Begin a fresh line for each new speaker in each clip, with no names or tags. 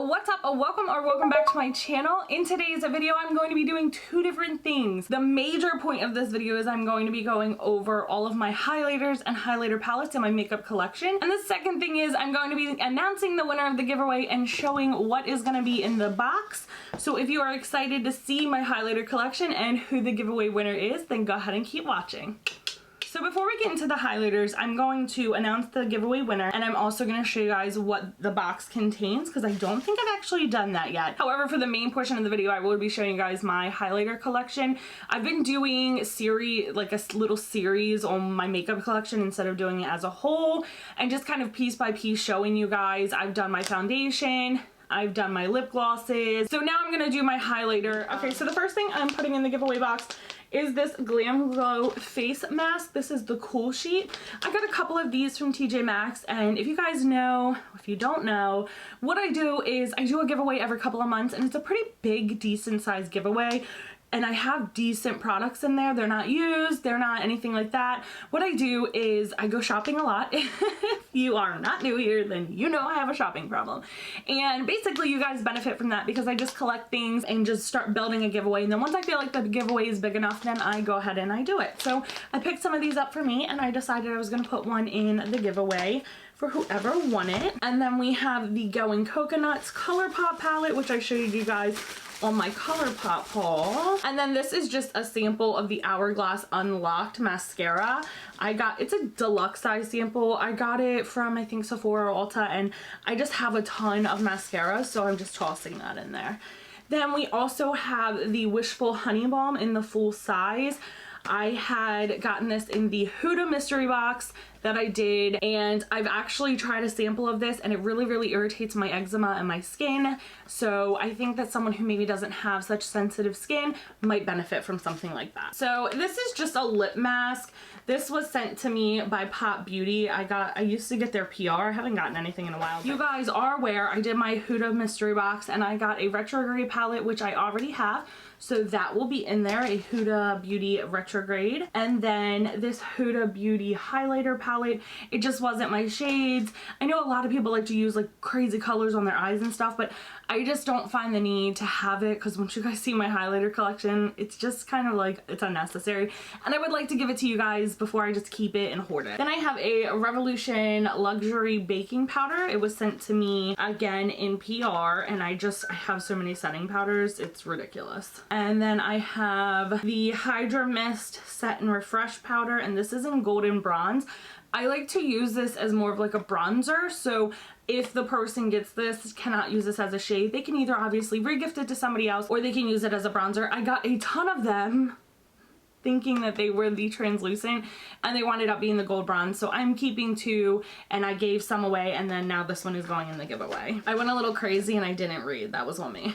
What's up? Welcome back to my channel. In today's video, I'm going to be doing two different things. The major point of this video is I'm going to be going over all of my highlighters and highlighter palettes in my makeup collection. And the second thing is I'm going to be announcing the winner of the giveaway and showing what is going to be in the box. So if you are excited to see my highlighter collection and who the giveaway winner is, then go ahead and keep watching. So before we get into the highlighters, I'm going to announce the giveaway winner, and I'm also going to show you guys what the box contains because I don't think I've actually done that yet. However, for the main portion of the video, I will be showing you guys my highlighter collection. I've been doing like a little series on my makeup collection instead of doing it as a whole, and just kind of piece by piece showing you guys. I've done my foundation, I've done my lip glosses. So now I'm gonna do my highlighter. Okay, so the first thing I'm putting in the giveaway box is this Glam Glow face mask. This is the Cool Sheet. I got a couple of these from TJ Maxx, and if you guys know, if you don't know, what I do is I do a giveaway every couple of months, and it's a pretty big, decent sized giveaway. And I have decent products in there. They're not used, they're not anything like that. What I do is I go shopping a lot. If you are not new here, then you know I have a shopping problem. And basically you guys benefit from that because I just collect things and just start building a giveaway. And then once I feel like the giveaway is big enough, then I go ahead and I do it. So I picked some of these up for me, and I decided I was gonna put one in the giveaway for whoever won it. And then we have the Going Coconuts ColourPop palette, which I showed you guys on my ColourPop haul. And then this is just a sample of the Hourglass Unlocked mascara. It's a deluxe size sample. I got it from, I think, Sephora or Ulta, and I just have a ton of mascara, so I'm just tossing that in there. Then we also have the Wishful Honey Balm in the full size. I had gotten this in the Huda mystery box that I did, and I've actually tried a sample of this, and it really irritates my eczema and my skin. So I think that someone who maybe doesn't have such sensitive skin might benefit from something like that. So this is just a lip mask. This was sent to me by Pop Beauty. I used to get their PR. I haven't gotten anything in a while. You guys are aware I did my Huda mystery box, and I got a retrograde palette, which I already have. So that will be in there, a Huda Beauty retrograde. And then this Huda Beauty highlighter palette. It just wasn't my shades. I know a lot of people like to use like crazy colors on their eyes and stuff, but I just don't find the need to have it because once you guys see my highlighter collection, it's just kind of like, it's unnecessary. And I would like to give it to you guys before I just keep it and hoard it. Then I have a Revolution Luxury Baking Powder. It was sent to me again in PR, and I have so many setting powders, it's ridiculous. And then I have the Hydra Mist Set and Refresh Powder, and this is in Golden Bronze. I like to use this as more of like a bronzer, so if the person gets this, cannot use this as a shade, they can either obviously re-gift it to somebody else, or they can use it as a bronzer. I got a ton of them thinking that they were the translucent, and they wound up being the gold bronze, so I'm keeping two, and I gave some away, and then now this one is going in the giveaway. I went a little crazy and I didn't read, that was on me.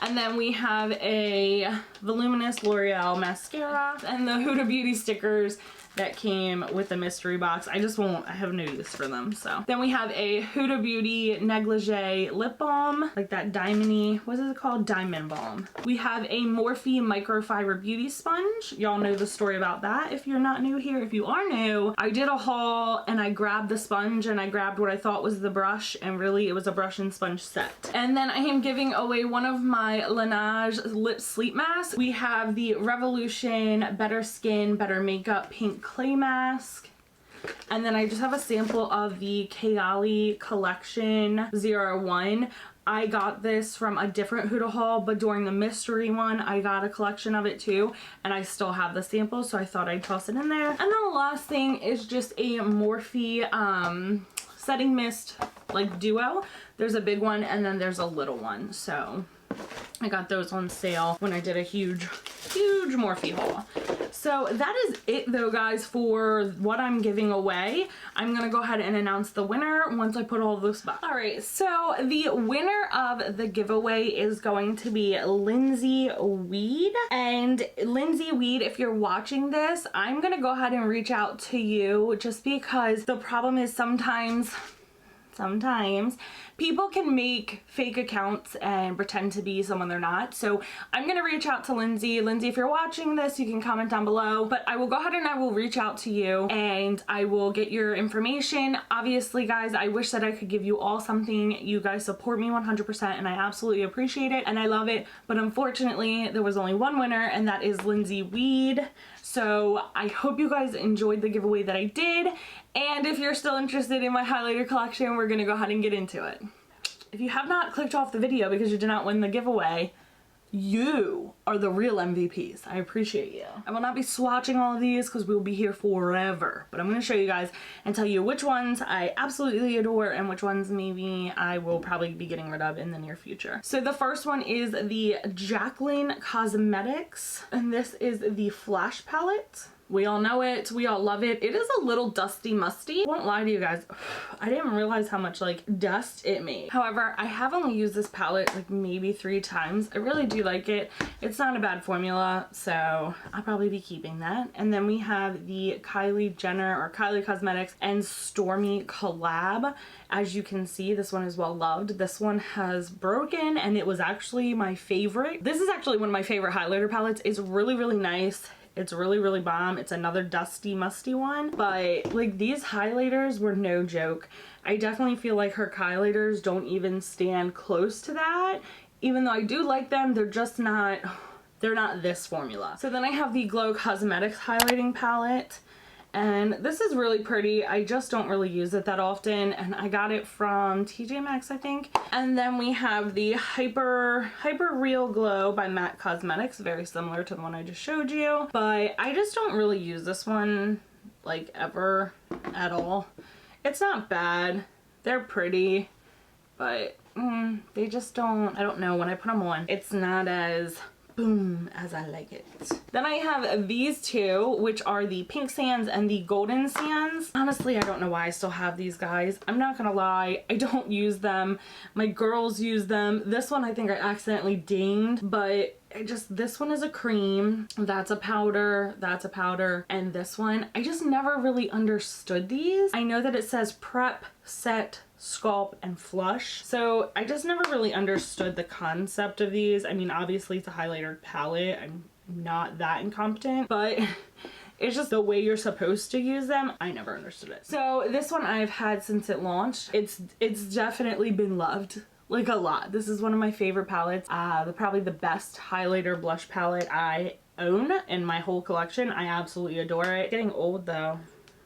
And then we have a Voluminous L'Oreal mascara and the Huda Beauty stickers that came with the mystery box. I have no use for them, so. Then we have a Huda Beauty Negligee lip balm, like that diamondy, what is it called? Diamond balm. We have a Morphe microfiber beauty sponge. Y'all know the story about that if you're not new here. If you are new, I did a haul and I grabbed the sponge and I grabbed what I thought was the brush, and really it was a brush and sponge set. And then I am giving away one of my Laneige lip sleep masks. We have the Revolution Better Skin, Better Makeup Pink Clay Mask. And then I just have a sample of the Kayali Collection 01. I got this from a different Huda haul, but during the mystery one, I got a collection of it too, and I still have the sample, so I thought I'd toss it in there. And then the last thing is just a Morphe setting mist like duo. There's a big one and then there's a little one, so I got those on sale when I did a huge Morphe haul. So that is it though, guys, for what I'm giving away. I'm gonna go ahead and announce the winner once I put all this back. All right, so the winner of the giveaway is going to be Lindsay Weed. And Lindsay Weed, if you're watching this, I'm gonna go ahead and reach out to you just because the problem is sometimes sometimes people can make fake accounts and pretend to be someone they're not. So I'm gonna reach out to Lindsay. Lindsay, if you're watching this, you can comment down below, but I will go ahead and I will reach out to you and I will get your information. Obviously, guys, I wish that I could give you all something. You guys support me 100% and I absolutely appreciate it and I love it, but unfortunately there was only one winner, and that is Lindsay Weed. So I hope you guys enjoyed the giveaway that I did, and if you're still interested in my highlighter collection, we're gonna go ahead and get into it. If you have not clicked off the video because you did not win the giveaway, you are the real MVPs. I appreciate you. I will not be swatching all of these because we'll be here forever, but I'm going to show you guys and tell you which ones I absolutely adore and which ones maybe I will probably be getting rid of in the near future. So the first one is the Jacqueline Cosmetics, and this is the Flash palette. We all know it, we all love it. It is a little dusty musty. I won't lie to you guys, I didn't realize how much like dust it made. However, I have only used this palette like maybe 3 times. I really do like it. It's not a bad formula, so I'll probably be keeping that. And then we have the Kylie Jenner or Kylie Cosmetics and Stormy collab. As you can see, this one is well loved. This one has broken and it was actually my favorite. This is actually one of my favorite highlighter palettes. It's really, really nice. It's really, really bomb. It's another dusty, musty one, but like these highlighters were no joke. I definitely feel like her highlighters don't even stand close to that. Even though I do like them, they're just not, they're not this formula. So then I have the Glow Cosmetics highlighting palette. And this is really pretty. I just don't really use it that often, and I got it from TJ Maxx, I think. And then we have the Hyper Real Glow by MAC Cosmetics, very similar to the one I just showed you, but I just don't really use this one like ever at all. It's not bad. They're pretty, but they just don't, I don't know, when I put them on, it's not as boom as I like it. Then I have these two, which are the Pink Sands and the Golden Sands. Honestly, I don't know why I still have these, guys. I'm not gonna lie, I don't use them. My girls use them. This one I think I accidentally dinged, but this one is a cream, that's a powder, that's a powder, and this one, I just never really understood these. I know that it says prep, set, sculpt, and flush, so I just never really understood the concept of these. I mean, obviously it's a highlighter palette, I'm not that incompetent, but it's just the way you're supposed to use them. I never understood it. So this one I've had since it launched. It's definitely been loved. Like a lot. This is one of my favorite palettes. Probably the best highlighter blush palette I own in my whole collection. I absolutely adore it. It's getting old though.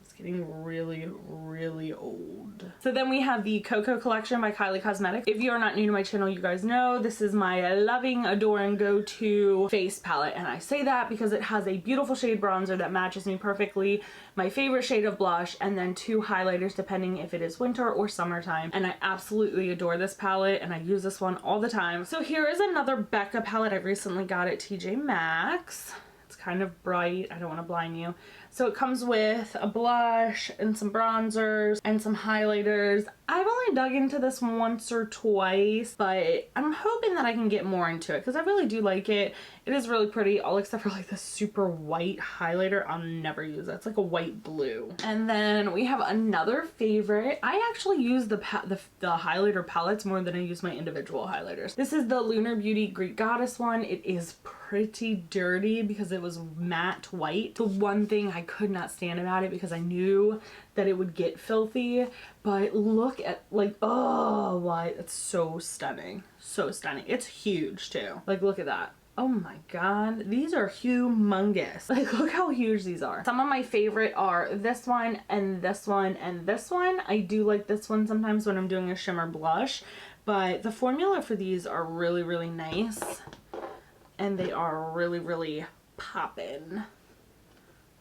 It's getting really, really old. So then we have the Cocoa collection by Kylie Cosmetics. If you are not new to my channel, you guys know this is my loving, adoring, go-to face palette. And I say that because it has a beautiful shade bronzer that matches me perfectly, my favorite shade of blush, and then 2 highlighters depending if it is winter or summertime. And I absolutely adore this palette and I use this one all the time. So here is another Becca palette I recently got at TJ Maxx. It's kind of bright, I don't want to blind you. So it comes with a blush and some bronzers and some highlighters. I've only dug into this once or twice, but I'm hoping that I can get more into it because I really do like it. It is really pretty, all except for like the super white highlighter. I'll never use that. It's like a white blue. And then we have another favorite. I actually use the highlighter palettes more than I use my individual highlighters. This is the Lunar Beauty Greek Goddess one. It is pretty dirty because it was matte white. The one thing I could not stand about it because I knew that it would get filthy, but look at like, oh, why, it's so stunning. So stunning. It's huge too. Like, look at that. Oh my god, these are humongous. Like, look how huge these are. Some of my favorite are this one and this one and this one. I do like this one sometimes when I'm doing a shimmer blush, but the formula for these are really, really nice and they are really, really poppin'.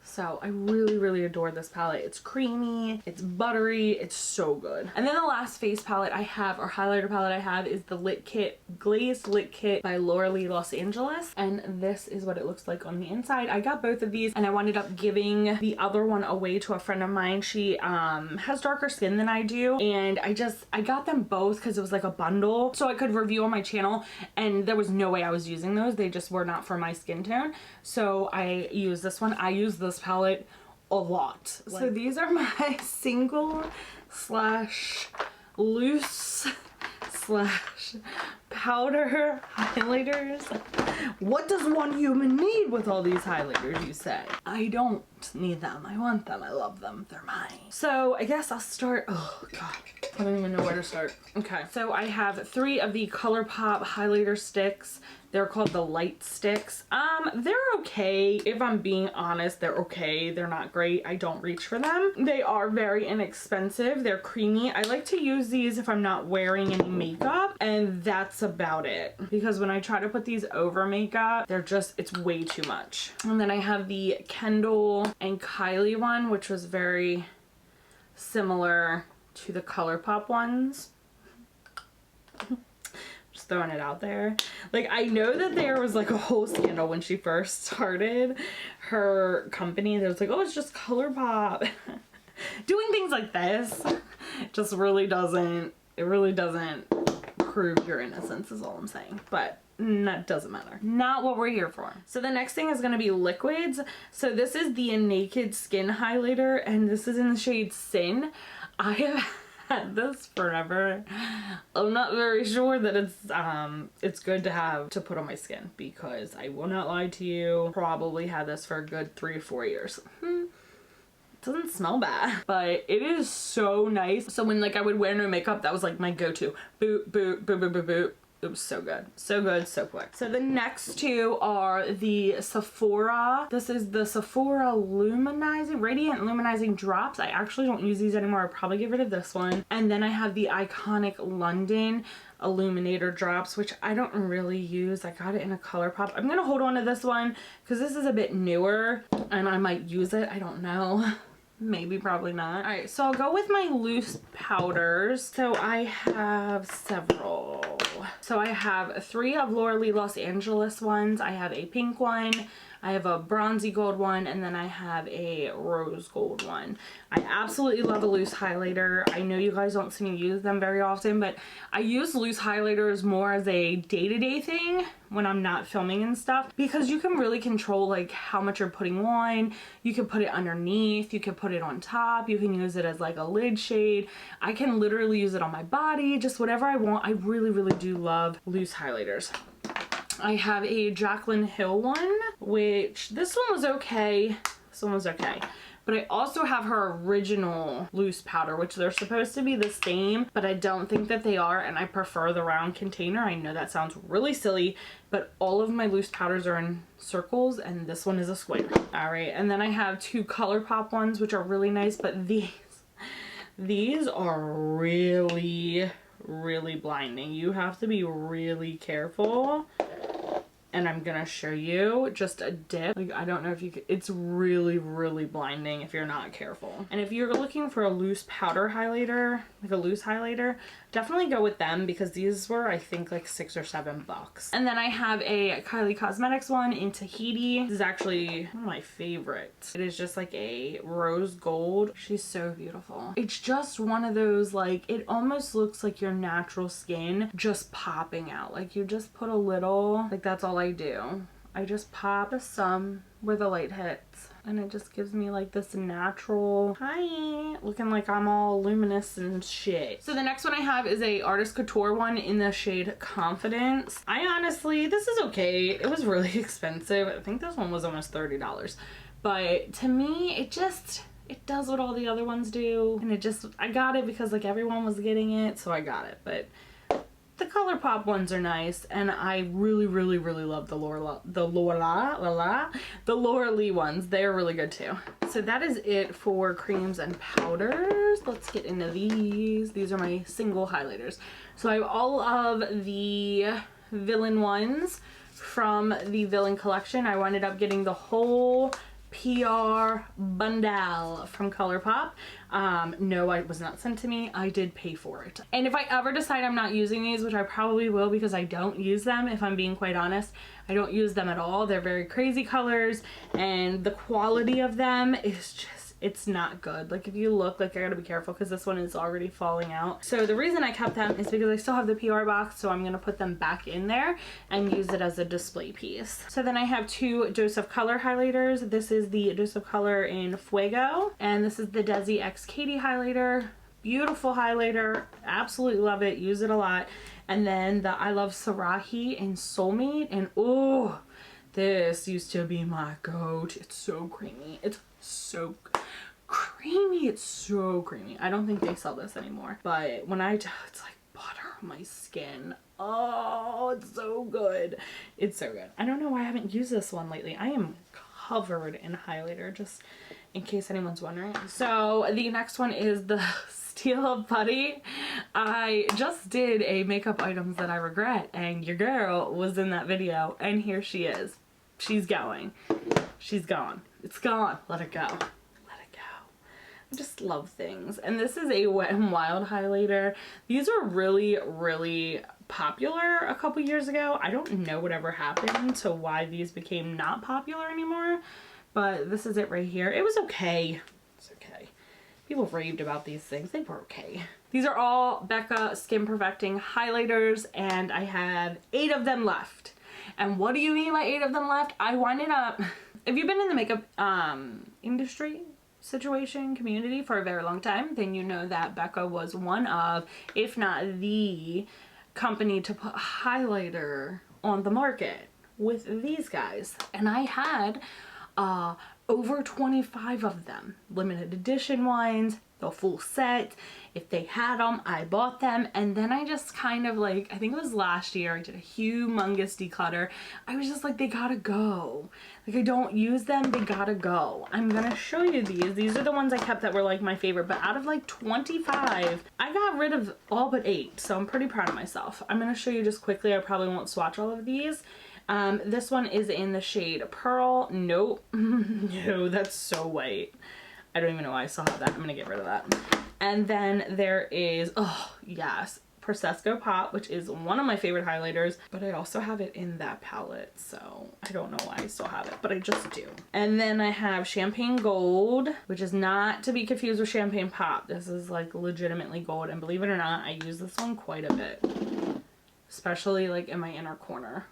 So I really, really adore this palette. It's creamy, it's buttery, it's so good. And then the last face palette I have, or highlighter palette I have, is the Lit Kit, Glazed Lit Kit by Laura Lee Los Angeles. And this is what it looks like on the inside. I got both of these and I wound up giving the other one away to a friend of mine. She has darker skin than I do. And I got them both because it was like a bundle so I could review on my channel, and there was no way I was using those. They just were not for my skin tone. So I use this one. I use this palette a lot. So these are my single slash loose slash powder highlighters. What does one human need with all these highlighters, you say? I don't need them. I want them. I love them. They're mine. So I guess I'll start. Oh God, I don't even know where to start. Okay, so I have 3 of the ColourPop highlighter sticks. They're called the light sticks. They're okay. If I'm being honest, they're okay. They're not great. I don't reach for them. They are very inexpensive. They're creamy. I like to use these if I'm not wearing any makeup, and that's about it. Because when I try to put these over makeup, it's way too much. And then I have the Kendall and Kylie one, which was very similar to the ColourPop ones. Just throwing it out there. Like, I know that there was like a whole scandal when she first started her company. There was like, oh, it's just ColourPop. Doing things like this just really doesn't prove your innocence is all I'm saying. But that doesn't matter. Not what we're here for. So the next thing is going to be liquids. So this is the Naked Skin highlighter, and this is in the shade Sin. I have had this forever. I'm not very sure that it's good to have to put on my skin, because I will not lie to you, probably had this for a good 3 or 4 years. It doesn't smell bad, but it is so nice. So when like I would wear no makeup, that was like my go-to. Boop, boop, boop, boop, boop, boop. It was so good. So good, so quick. So the next 2 are the Sephora. This is the Sephora Radiant Luminizing Drops. I actually don't use these anymore. I'll probably get rid of this one. And then I have the Iconic London Illuminator Drops, which I don't really use. I got it in a ColourPop. I'm gonna hold on to this one because this is a bit newer and I might use it. I don't know. Maybe, probably not. All right, so I'll go with my loose powders. So I have several. So I have 3 of Laura Lee Los Angeles ones. I have a pink one, I have a bronzy gold one, and then I have a rose gold one. I absolutely love a loose highlighter. I know you guys don't see me use them very often, but I use loose highlighters more as a day-to-day thing when I'm not filming and stuff, because you can really control like how much you're putting on. You can put it underneath, you can put it on top, you can use it as like a lid shade. I can literally use it on my body, just whatever I want. I really, really do love loose highlighters. I have a Jaclyn Hill one, which this one was okay. This one was okay. But I also have her original loose powder, which they're supposed to be the same, but I don't think that they are, and I prefer the round container. I know that sounds really silly, but all of my loose powders are in circles, and this one is a square. All right, and then I have 2 ColourPop ones, which are really nice, but these are really blinding. You have to be really careful. And I'm gonna show you just a dip. Like, I don't know if you could, it's really blinding if you're not careful. And if you're looking for a loose powder highlighter, like a loose highlighter, definitely go with them, because these were, I think, like $6 or $7. And then I have a Kylie Cosmetics one in Tahiti. This is actually one of my favorites. It is just like a rose gold. She's so beautiful. It's just one of those, like, it almost looks like your natural skin just popping out. Like, you just put a little, like, that's all I do. I just pop some where the light hits, and it just gives me like this natural, hi, looking like I'm all luminous and shit. So the next one I have is a Artist Couture one in the shade Confidence. I honestly, this is okay. It was really expensive. I think this one was almost $30, but to me, it does what all the other ones do, and I got it because like everyone was getting it, so I got it. But the ColourPop ones are nice, and I really love the Laura Lee ones. They're really good too. So that is it for creams and powders. Let's get into these. These are my single highlighters. So I have all of the Villain ones from the Villain collection. I ended up getting the whole PR bundle from ColourPop. No, it was not sent to me. I did pay for it. And if I ever decide I'm not using these, which I probably will because I don't use them, if I'm being quite honest, I don't use them at all. They're very crazy colors, and the quality of them is just, it's not good. Like, if you look, like, I gotta be careful because this one is already falling out. So the reason I kept them is because I still have the PR box, so I'm gonna put them back in there and use it as a display piece. So then I have 2 Dose of Color highlighters. This is the Dose of Color in Fuego, and this is the Desi X Katie highlighter. beautiful highlighter. Absolutely love it. Use it a lot. And then the I Love Sarahi in Soulmate. And oh, this used to be my goat. It's so creamy. It's so creamy. It's so creamy. I don't think they sell this anymore. But when I do, it's like butter on my skin. Oh, it's so good. It's so good. I don't know why I haven't used this one lately. I am covered in highlighter, just in case anyone's wondering. So the next one is the Steal Up Putty. I just did a makeup items that I regret, and your girl was in that video, and here she is. She's going. She's gone. It's gone. Let it go. Let it go. I just love things. And this is a Wet n Wild highlighter. These were really, really popular a couple years ago. I don't know whatever happened to why these became not popular anymore, but this is it right here. It was okay. It's okay. People raved about these things. They were okay. These are all Becca Skin Perfecting highlighters, and I have 8 of them left. And what do you mean by 8 of them left? I winded up, if you've been in the makeup industry situation community for a very long time, then you know that Becca was one of, if not the company to put highlighter on the market with these guys. And I had over 25 of them, limited edition ones, the full set. If they had them, I bought them. And then I just kind of like, I think it was last year, I did a humongous declutter. I was just like, they gotta go. Like, I don't use them, they gotta go. I'm gonna show you these. These are the ones I kept that were like my favorite, but out of like 25, I got rid of all but 8. So I'm pretty proud of myself. I'm gonna show you just quickly. I probably won't swatch all of these. This one is in the shade Pearl. Nope. No, that's so white. I don't even know why I still have that. I'm gonna get rid of that. And then there is, oh yes, Prosecco Pop, which is one of my favorite highlighters, but I also have it in that palette, so I don't know why I still have it, but I just do. And then I have Champagne Gold, which is not to be confused with Champagne Pop. This is like legitimately gold, and believe it or not, I use this one quite a bit, especially like in my inner corner.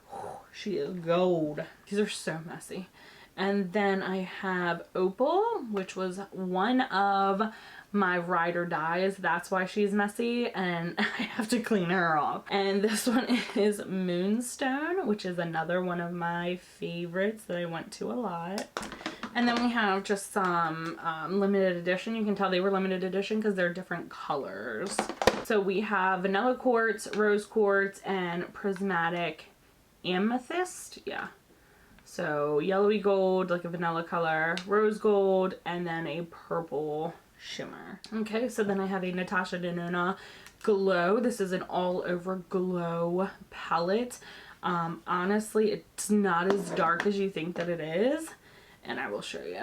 She is gold. These are so messy. And then I have Opal, which was one of my ride or dies. That's why she's messy, and I have to clean her off. And this one is Moonstone, which is another one of my favorites that I went to a lot. And then we have just some limited edition. You can tell they were limited edition because they're different colors. So we have Vanilla Quartz, Rose Quartz, and Prismatic Amethyst. Yeah. So yellowy gold, like a vanilla color, rose gold, and then a purple shimmer. Okay, so then I have a Natasha Denona Glow. This is an all over glow palette. Honestly, it's not as dark as you think that it is. And I will show you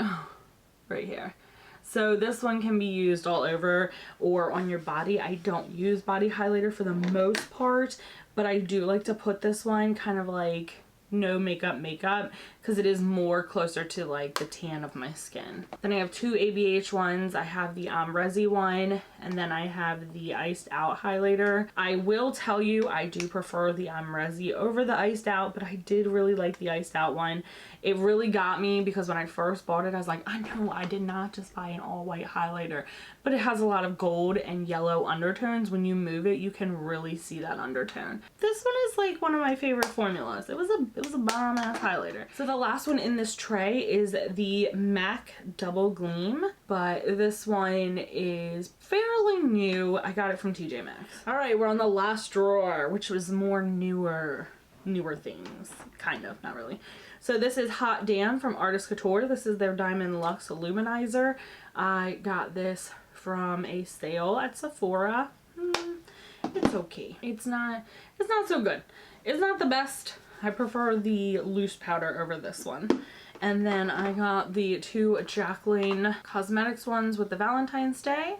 right here. So this one can be used all over or on your body. I don't use body highlighter for the most part, but I do like to put this one kind of like no makeup because it is more closer to like the tan of my skin. Then I have 2 ABH ones. I have the Resi one, and then I have the Iced Out highlighter. I will tell you I do prefer the Resi over the Iced Out, but I did really like the Iced Out one. It really got me because when I first bought it, I was like, I know I did not just buy an all white highlighter, but it has a lot of gold and yellow undertones. When you move it, you can really see that undertone. This one is like one of my favorite formulas. It was a bomb ass highlighter. So the last one in this tray is the MAC Double Gleam, but this one is fairly new. I got it from TJ Maxx. All right, we're on the last drawer, which was more newer things, kind of, not really. So this is Hot Damn from Artist Couture. This is their Diamond Luxe Illuminizer. I got this from a sale at Sephora. It's okay. It's not so good. It's not the best. I prefer the loose powder over this one. And then I got the 2 Jacqueline Cosmetics ones with the Valentine's Day.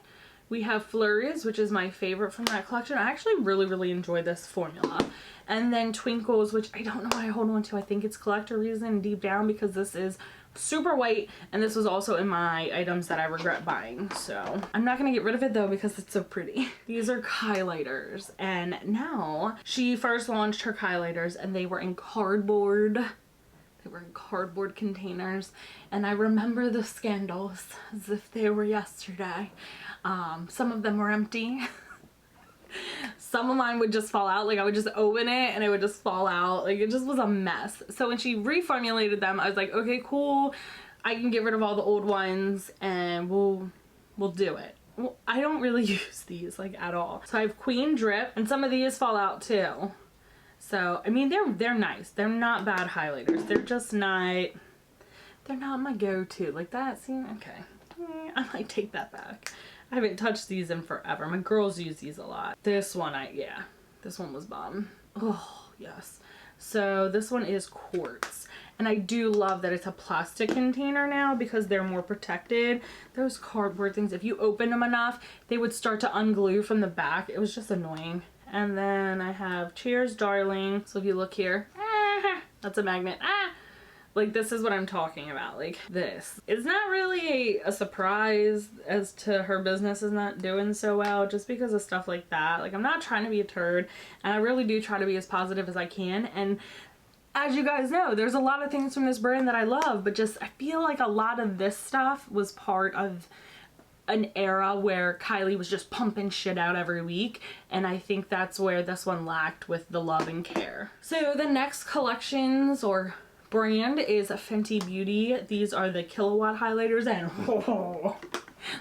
We have Flurries, which is my favorite from that collection. I actually really enjoy this formula. And then Twinkles, which I don't know why I hold on to. I think it's collector reason deep down because this is super white, and this was also in my items that I regret buying. So I'm not gonna get rid of it though because it's so pretty. These are highlighters, and now she first launched her highlighters and they were in cardboard They were in cardboard containers, and I remember the scandals as if they were yesterday. Some of them were empty. Some of mine would just fall out. Like I would just open it and it would just fall out. Like it just was a mess. So when she reformulated them, I was like, okay, cool. I can get rid of all the old ones and we'll do it. Well, I don't really use these like at all. So I have Queen Drip, and some of these fall out too. So I mean they're nice. They're not bad highlighters. They're just not, they're not my go-to. Like that seems okay. I might take that back. I haven't touched these in forever. My girls use these a lot. This one yeah, this one was bomb. Oh yes. So this one is quartz. And I do love that it's a plastic container now because they're more protected. Those cardboard things, if you open them enough, they would start to unglue from the back. It was just annoying. And then I have Cheers Darling. So if you look here, that's a magnet. Like this is what I'm talking about, like this. It's not really a surprise as to her business is not doing so well just because of stuff like that. Like I'm not trying to be a turd, and I really do try to be as positive as I can. And as you guys know, there's a lot of things from this brand that I love, but just I feel like a lot of this stuff was part of an era where Kylie was just pumping shit out every week, and I think that's where this one lacked with the love and care. So the next collections or brand is Fenty Beauty. These are the Kilowatt highlighters, and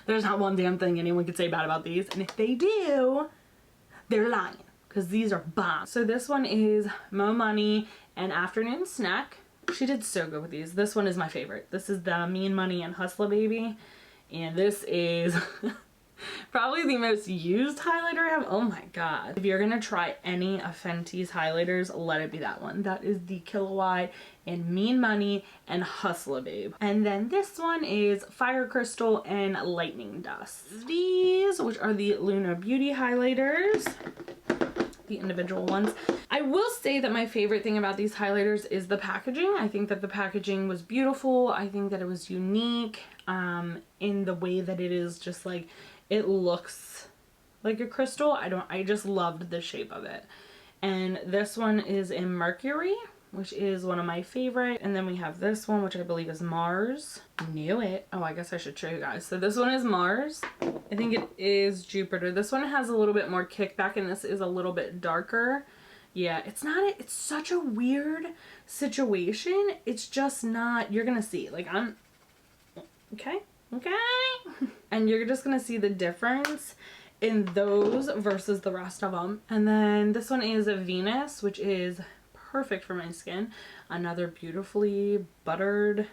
there's not one damn thing anyone could say bad about these, and if they do, they're lying, because these are bomb. So this one is Mo Money and Afternoon Snack. She did so good with these. This one is my favorite. This is the Mean Money and Hustler Baby, and this is probably the most used highlighter I have. Oh my god. If you're gonna try any of Fenty's highlighters, let it be that one. That is the Kilowatt and Mean Money and Hustler Babe. And then this one is Fire Crystal and Lightning Dust. These, which are the Luna Beauty highlighters, the individual ones. I will say that my favorite thing about these highlighters is the packaging. I think that the packaging was beautiful. I think that it was unique in the way that it is just like, it looks like a crystal. I just loved the shape of it. And this one is in Mercury, which is one of my favorite. And then we have this one, which I believe is Mars. Knew it. Oh, I guess I should show you guys. So this one is Mars. I think it is Jupiter. This one has a little bit more kickback, and this is a little bit darker. Yeah, it's such a weird situation. It's just not, you're gonna see, like okay. And you're just gonna see the difference in those versus the rest of them. And then this one is a Venus, which is perfect for my skin. Another beautifully buttered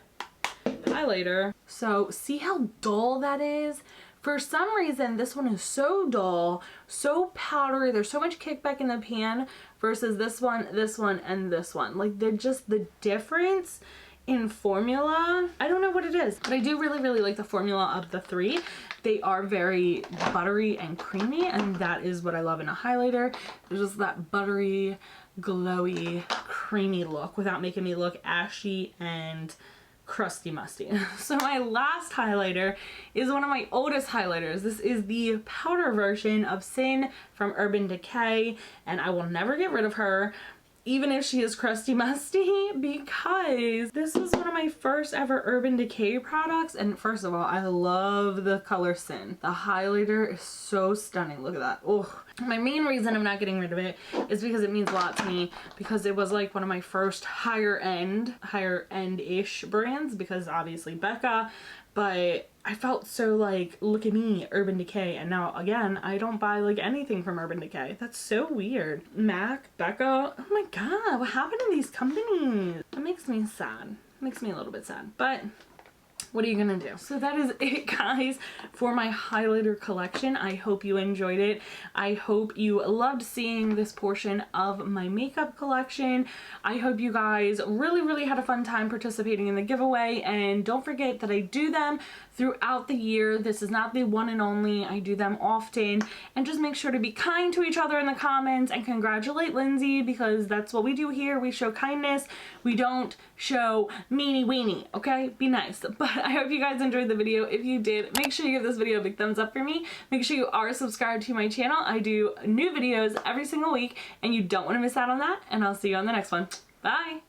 highlighter. So see how dull that is? For some reason, this one is so dull, so powdery. There's so much kickback in the pan versus this one, and this one. Like they're just, the difference in formula, I don't know what it is, but I do really, really like the formula of the three. They are very buttery and creamy, and that is what I love in a highlighter. There's just that buttery, glowy, creamy look without making me look ashy and crusty musty. So my last highlighter is one of my oldest highlighters. This is the powder version of Sin from Urban Decay, and I will never get rid of her, even if she is crusty musty, because this was one of my first ever Urban Decay products. And first of all, I love the color Sin. The highlighter is so stunning. Look at that. Oh, my main reason I'm not getting rid of it is because it means a lot to me, because it was like one of my first higher end-ish brands, because obviously Becca, but I felt so like, look at me, Urban Decay, and now again, I don't buy like anything from Urban Decay. That's so weird. MAC, Becca, oh my god, what happened to these companies? That makes me sad. Makes me a little bit sad, but what are you gonna do? So that is it, guys, for my highlighter collection. I hope you enjoyed it. I hope you loved seeing this portion of my makeup collection. I hope you guys really, really had a fun time participating in the giveaway, and don't forget that I do them throughout the year. This is not the one and only. I do them often, and just make sure to be kind to each other in the comments and congratulate Lindsay, because that's what we do here. We show kindness. We don't show meanie weenie, okay? Be nice. But I hope you guys enjoyed the video. If you did, make sure you give this video a big thumbs up for me. Make sure you are subscribed to my channel. I do new videos every single week, and you don't want to miss out on that, and I'll see you on the next one. Bye!